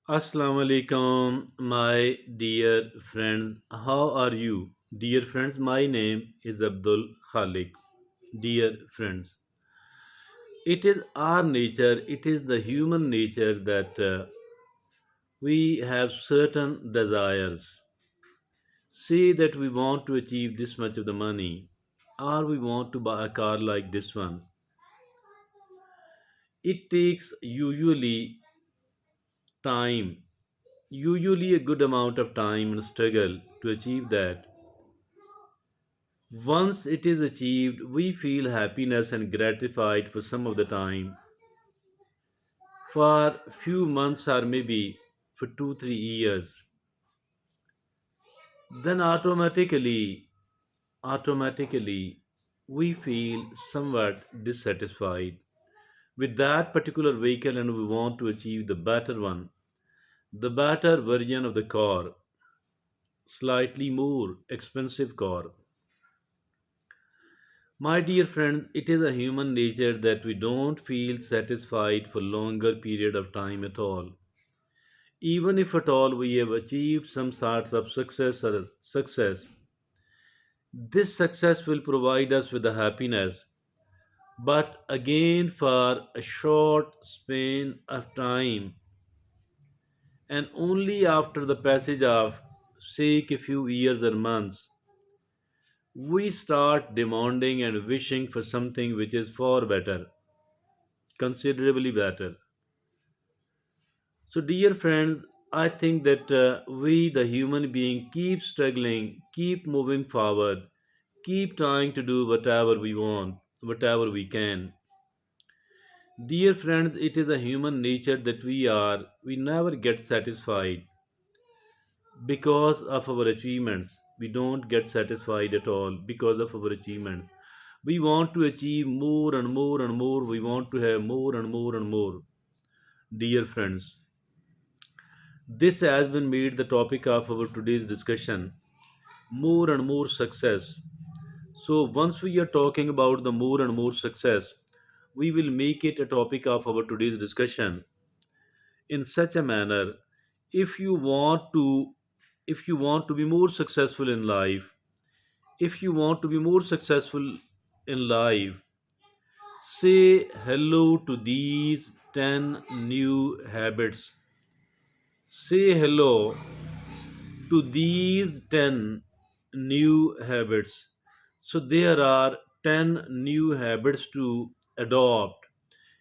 Assalamu alaikum, my dear friends. How are you? Dear friends, my name is Abdul Khalik. Dear friends, it is our nature, it is the human nature that we have certain desires. Say that we want to achieve this much of the money, or we want to buy a car like this one. It takes time, usually a good amount of time and struggle to achieve that. Once it is achieved, we feel happiness and gratified for some of the time, for few months or maybe for 2 3 years. Then automatically, we feel somewhat dissatisfied with that particular vehicle and we want to achieve the better one, the better version of the car, slightly more expensive car. My dear friends, it is a human nature that we don't feel satisfied for longer period of time at all. Even if at all we have achieved some sorts of success, this success will provide us with the happiness, but again for a short span of time, and only after the passage of say a few years or months, we start demanding and wishing for something which is far better, considerably better. So, dear friends, I think that we, the human being, keep struggling, keep moving forward, keep trying to do whatever we want, whatever we can. Dear friends, it is a human nature that we never get satisfied because of our achievements. We don't get satisfied at all because of our achievements. We want to achieve more and more and more. We want to have more and more and more. Dear friends, this has been made the topic of our today's discussion, more and more success. So, once we are talking about the more and more success, we will make it a topic of our today's discussion in such a manner. If you want to if you want to be more successful in life, if you want to be more successful in life, say hello to these 10 new habits. Say hello to these 10 new habits. So, there are 10 new habits to adopt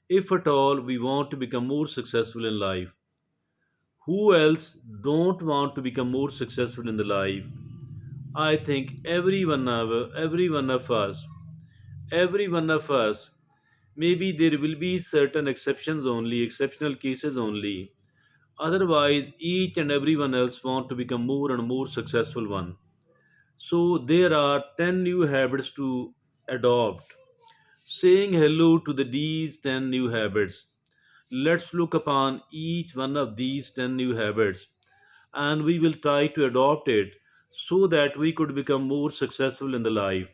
if at all we want to become more successful in life. Who else don't want to become more successful in the life? I think every one of us, maybe there will be certain exceptions only, exceptional cases only. Otherwise, each and everyone else want to become more and more successful one. So there are 10 new habits to adopt. Saying hello to these 10 new habits. Let's look upon each one of these 10 new habits and we will try to adopt it so that we could become more successful in the life.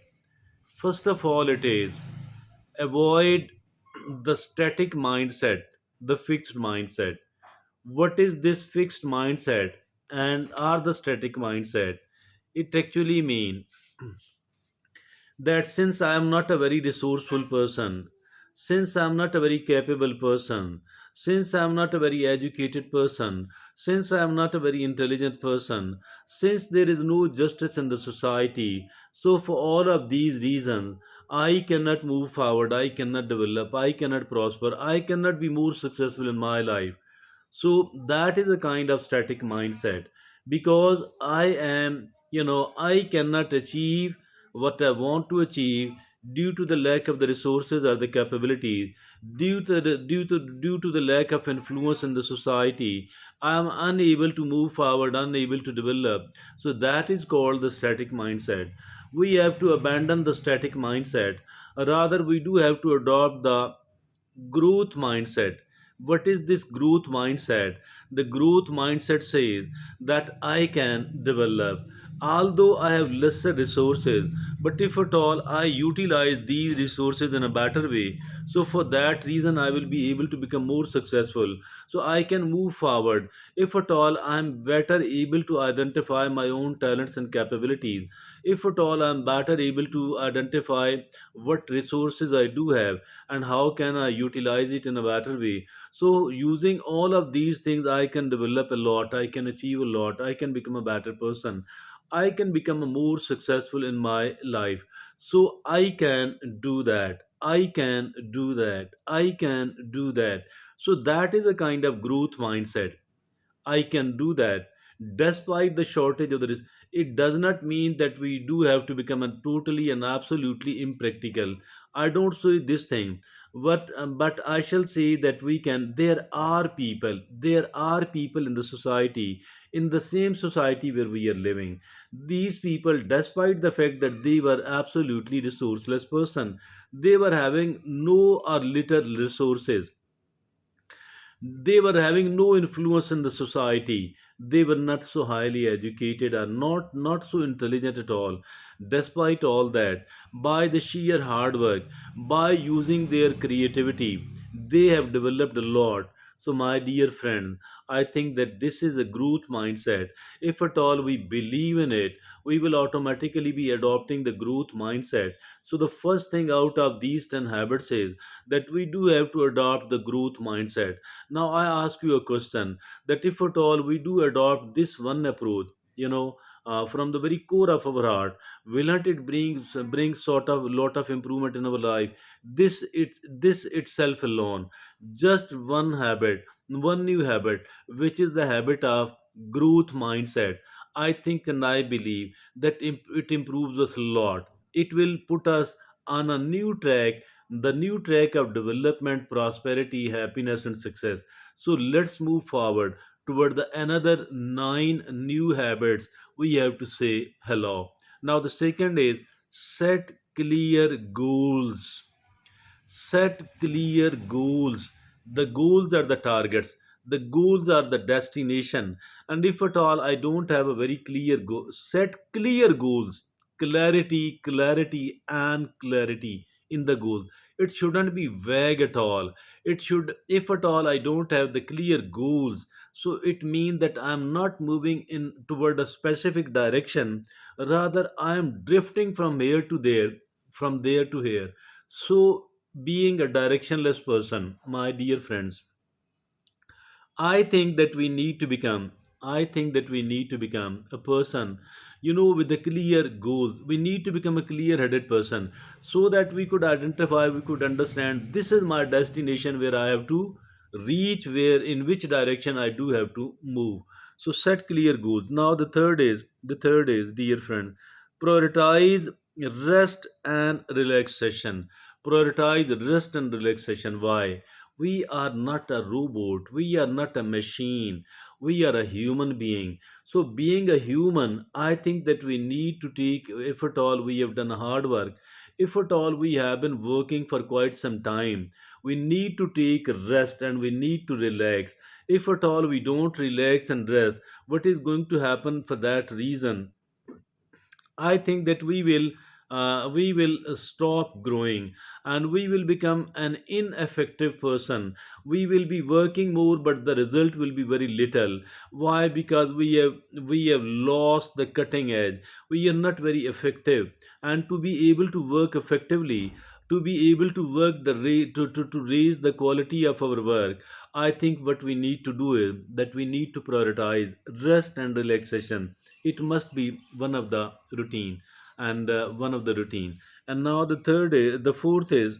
First of all, it is avoid the static mindset, the fixed mindset. What is this fixed mindset and are the static mindset? It actually means that since I am not a very resourceful person, since I am not a very capable person, since I am not a very educated person, since I am not a very intelligent person, since there is no justice in the society, so for all of these reasons, I cannot move forward, I cannot develop, I cannot prosper, I cannot be more successful in my life. So that is a kind of static mindset because I cannot achieve what I want to achieve due to the lack of the resources or the capabilities, due to the lack of influence in the society. I am unable to move forward, unable to develop. So that is called the static mindset. We have to abandon the static mindset. Rather, we do have to adopt the growth mindset. What is this growth mindset? The growth mindset says that I can develop, although I have lesser resources, but if at all I utilize these resources in a better way, So for that reason I will be able to become more successful, so I can move forward. If at all I'm better able to identify my own talents and capabilities, if at all I'm better able to identify what resources I do have and how can I utilize it in a better way. So using all of these things I can develop a lot, I can achieve a lot, I can become a better person, I can become more successful in my life. So I can do that. I can do that. I can do that. So that is a kind of growth mindset. I can do that. Despite the shortage of the risk, it does not mean that we do have to become a totally and absolutely impractical. I don't say this thing, but I shall say that we can. There are people in the society, in the same society where we are living. These people, despite the fact that they were absolutely resourceless person, they were having no or little resources, they were having no influence in the society, they were not so highly educated or not so intelligent at all. Despite all that, by the sheer hard work, by using their creativity, they have developed a lot. So my dear friend, I think that this is a growth mindset. If at all we believe in it, we will automatically be adopting the growth mindset. So the first thing out of these 10 habits is that we do have to adopt the growth mindset. Now I ask you a question, that if at all we do adopt this one approach, you know, from the very core of our heart, will not it bring sort of lot of improvement in our life? This itself alone, just one habit, one new habit, which is the habit of growth mindset. I think and I believe that it improves us a lot. It will put us on a new track, the new track of development, prosperity, happiness, and success. So let's move forward toward the another nine new habits we have to say hello. Now the second is set clear goals. Set clear goals. The goals are the targets, the goals are the destination. And if at all I don't have a very clear goal, set clear goals. Clarity, clarity, and clarity in the goal. It shouldn't be vague at all. It should, if at all I don't have the clear goals, so it means that I'm not moving in toward a specific direction, rather I am drifting from here to there, from there to here. So being a directionless person, my dear friends, I think that we need to become, I think that we need to become a person, with a clear goals. We need to become a clear headed person so that we could identify, we could understand this is my destination where I have to reach, where in which direction I do have to move. So set clear goals. Now the third is, dear friend, prioritize rest and relaxation. Prioritize rest and relaxation. Why? We are not a robot, we are not a machine, we are a human being. So, being a human, I think that we need to take, if at all we have done hard work, if at all we have been working for quite some time, we need to take rest and we need to relax. If at all we don't relax and rest, what is going to happen for that reason? I think that we will stop growing and we will become an ineffective person. We will be working more, but the result will be very little. Why? Because we have lost the cutting edge. We are not very effective, and to be able to work effectively, to be able to work to raise the quality of our work, I think what we need to do is that we need to prioritize rest and relaxation. It must be one of the routine, and one of the routine. And now the fourth is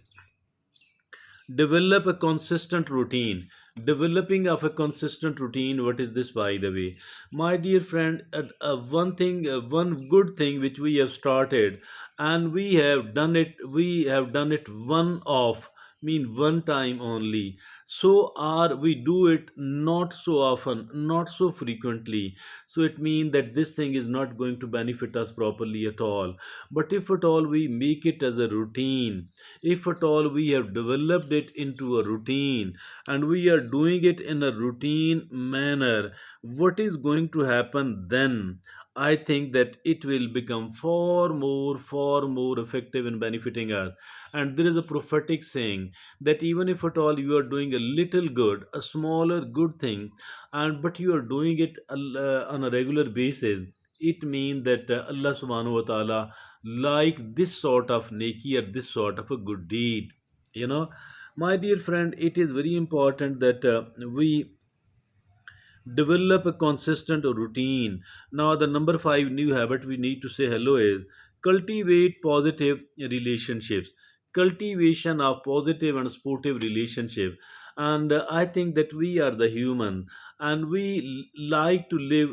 develop a consistent routine. Developing of a consistent routine, what is this, by the way, my dear friend? One good thing which we have started, and we have done it one off, mean one time only. So are we do it not so often, not so frequently. So it means that this thing is not going to benefit us properly at all. But if at all we make it as a routine, if at all we have developed it into a routine, and we are doing it in a routine manner, what is going to happen then? I think that it will become far more effective in benefiting us. And there is a prophetic saying that even if at all you are doing a little good, a smaller good thing, and but you are doing it on a regular basis, it means that Allah subhanahu wa ta'ala like this sort of neki or this sort of a good deed. You know, my dear friend, it is very important that we develop a consistent routine. Now, the number five new habit we need to say hello is cultivate positive relationships. Cultivation of positive and sportive relationship. And I think that we are the human, and we like to live,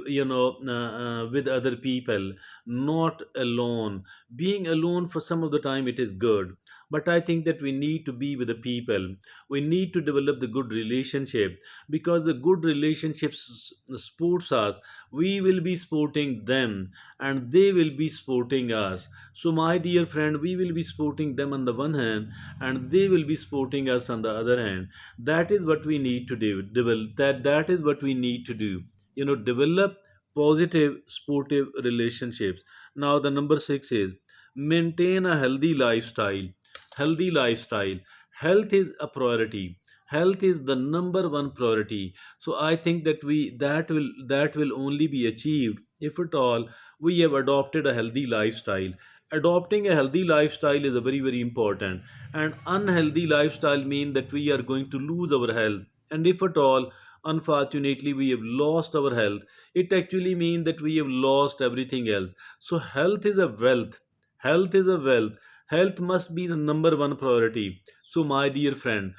with other people, not alone. Being alone for some of the time it is good, but I think that we need to be with the people. We need to develop the good relationship, because the good relationships sports us. We will be sporting them, and they will be sporting us. So my dear friend, we will be sporting them on the one hand, and they will be sporting us on the other hand. That is what we need to do. That is what we need to do. Develop positive sportive relationships. Now the number 6 is maintain a healthy lifestyle. Healthy lifestyle. Health is a priority. Health is the number one priority. So I think that that will only be achieved if at all we have adopted a healthy lifestyle. Adopting a healthy lifestyle is a very very important, and unhealthy lifestyle mean that we are going to lose our health. And if at all unfortunately we have lost our health, it actually means that we have lost everything else. So health is a wealth. Health is a wealth. Health must be the number one priority. So my dear friend,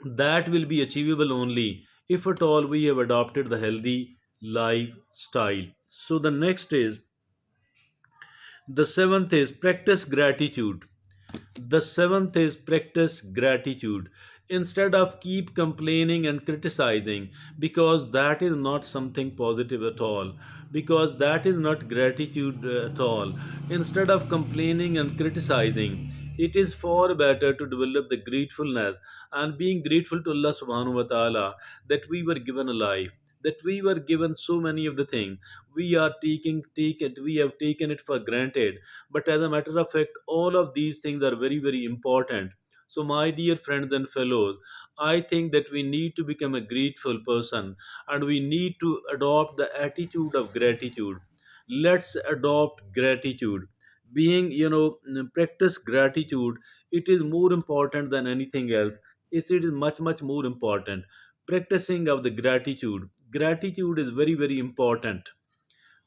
that will be achievable only if at all we have adopted the healthy lifestyle. So the next is, the seventh is practice gratitude. The seventh is practice gratitude. Instead of keep complaining and criticizing, because that is not something positive at all, because that is not gratitude at all. Instead of complaining and criticizing, it is far better to develop the gratefulness and being grateful to Allah subhanahu wa ta'ala that we were given a life, that we were given so many of the things. We are we have taken it for granted, but as a matter of fact, all of these things are very, very important. So, my dear friends and fellows, I think that we need to become a grateful person, and we need to adopt the attitude of gratitude. Let's adopt gratitude. Practice gratitude. It is more important than anything else. It is much, much more important. Practicing of the gratitude. Gratitude is very, very important.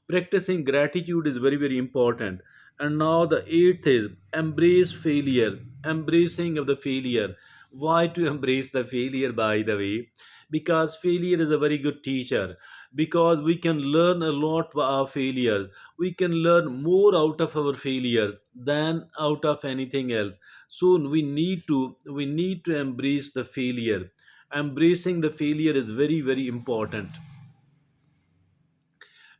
Practicing gratitude is very, very important. And now the eighth is embrace failure. Embracing of the failure. Why to embrace the failure, by the way? Because failure is a very good teacher. Because we can learn a lot by our failures. We can learn more out of our failures than out of anything else. So we need to embrace the failure. Embracing the failure is very, very important.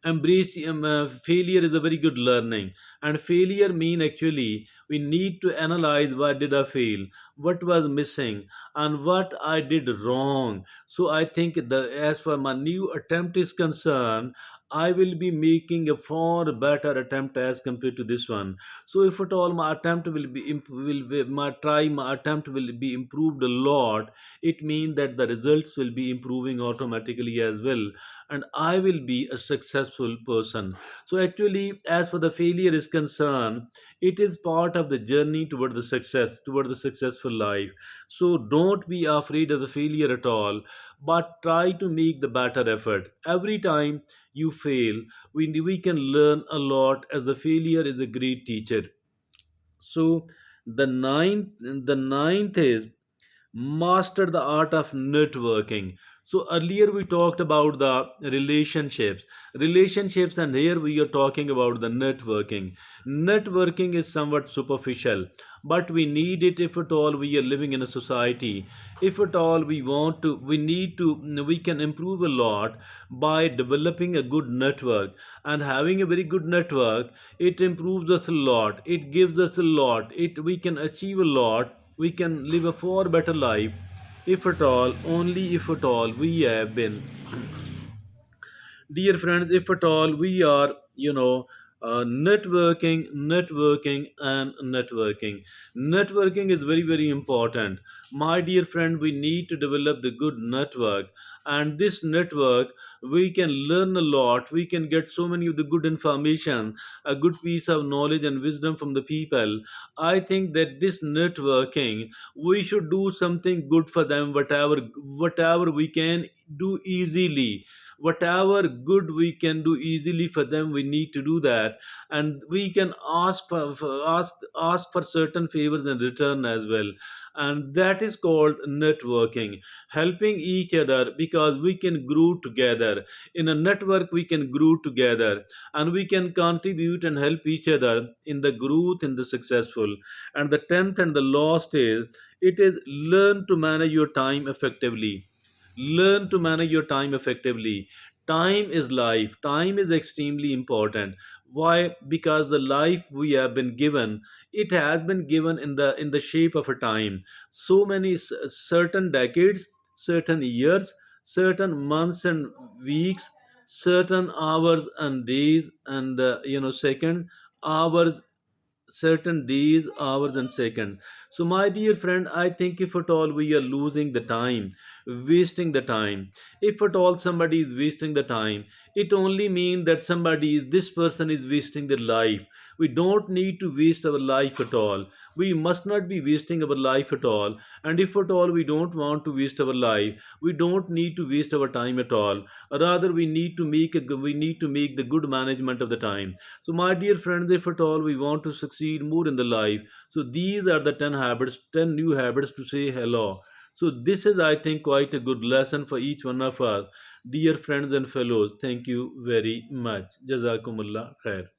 Embrace failure is a very good learning. And failure mean actually we need to analyze, what did I fail, what was missing, and what I did wrong. So I think as far my new attempt is concerned, I will be making a far better attempt as compared to this one. So if at all my attempt will be my attempt will be improved a lot, it means that the results will be improving automatically as well, and I will be a successful person. So, actually, as for the failure is concerned, it is part of the journey toward the success, toward the successful life. So, don't be afraid of the failure at all, but try to make the better effort. Every time you fail, we can learn a lot, as the failure is a great teacher. So, the ninth is master the art of networking. So earlier we talked about the relationships, and here we are talking about the networking. Networking is somewhat superficial, but we need it if at all we are living in a society. If at all we can improve a lot by developing a good network. And having a very good network, it improves us a lot, it gives us a lot, it we can achieve a lot, we can live a far better life, if at all, only if at all we have been Dear friends, if at all we are, networking is very, very important. My dear friend, we need to develop the good network, and this network, we can learn a lot. We can get so many of the good information, a good piece of knowledge and wisdom from the people. I think that this networking, we should do something good for them, whatever we can do easily, whatever good we can do easily for them, we need to do that. And we can ask for certain favors in return as well. And that is called networking, helping each other, because we can grow together. In a network we can grow together, and we can contribute and help each other in the growth, in the successful. And the 10th and the last is, it is learn to manage your time effectively. Learn to manage your time effectively. Time is life. Time is extremely important. Why? Because the life we have been given, it has been given in the shape of a time. So many certain decades, certain years, certain months and weeks, certain hours and days, and seconds, hours, certain days, hours, and seconds. So, my dear friend, I think if at all we are losing the time, wasting the time, if at all somebody is wasting the time, it only means that this person is wasting their life. We don't need to waste our life at all. We must not be wasting our life at all. And if at all we don't want to waste our life, we don't need to waste our time at all. Rather, we need to make the good management of the time. So, my dear friends, if at all we want to succeed more in the life, so these are the 10 habits, 10 new habits to say hello. So, this is, I think, quite a good lesson for each one of us. Dear friends and fellows, thank you very much. Jazakumullah khair.